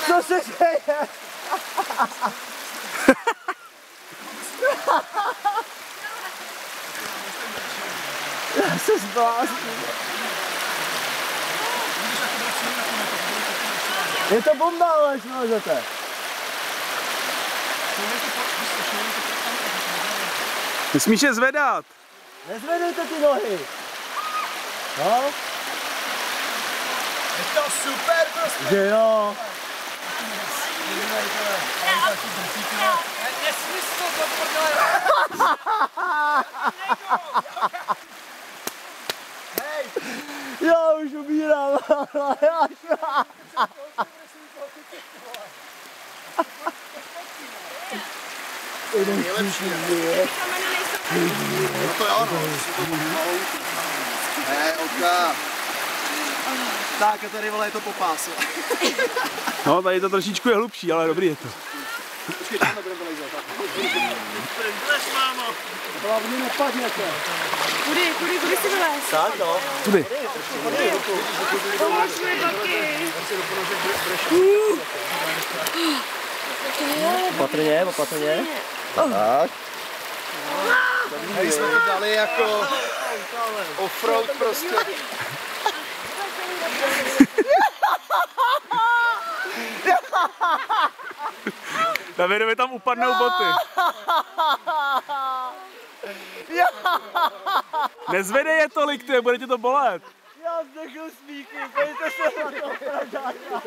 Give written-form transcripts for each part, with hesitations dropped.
Co se děje? Já se zblázním. Je to bomba, ale až nalezete. Nesmíš je zvedat. Nezvedejte ty nohy. No. Je to super prostě. Že jo. Nesmysl to prdele. Hej. Já už umírám. Nejlepší. No to jo, no. Hej, oka. Tak a tady vole je to po pásu. No, tady to trošičku je hlubší, ale dobrý je to. Počkej, tam nebudeme vylezat. Vylez, mámo. Hlavně nepadněte. Kudy si vylez? Tak no. Tudy. Pomož mi, babi. Opatrně, opatrně. Tak. Hej, jsme to dali jako offroad prostě. Davidovi tam upadnou boty. Nezvedej je tolik, ty, bude ti to bolet. Já vzdechnu smíchy, pojďte se na to pražáka.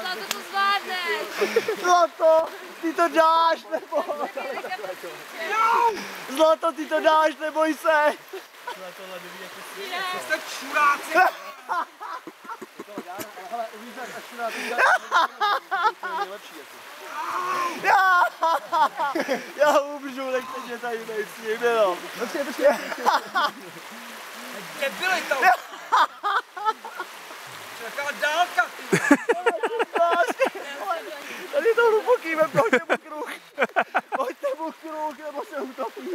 Zlato, to zvládneš. Zlato, ty to dáš, nebo... Zlato, ty to dáš, neboj se. Jste čuráci. Hele, uvidíš, jak čuráci já umřu, nechte mě tady nejsím, no. Počkej. Debili to. Čeká dálka. Tady je to hluboký, pojďte mu kruh. Pojďte mu kruh, nebo se utopí.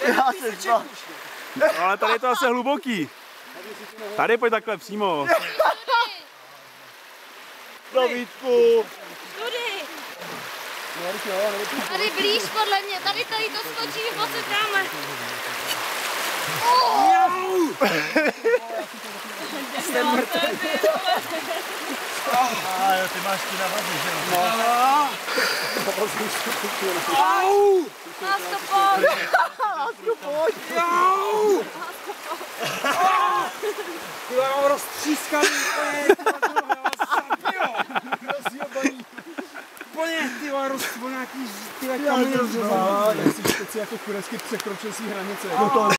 Já se zba. No, ale tady je to asi hluboký. Tady pojď takhle přímo. No Vítku. Tudy. Tady blíž podle mě, tady to skočí, nebo se dáme. Jsem mrtvý. Jo, ty máš ti na vazy, že jo? Au! Lásko, pojď. Lásku, pojď. Ty mám roztřískaný úplně. Já vás zabiju. Rozjebaný. Úplně, ty vole, nějaký kameny rozřezaný. Já si si jako kurecky překročil si hranice.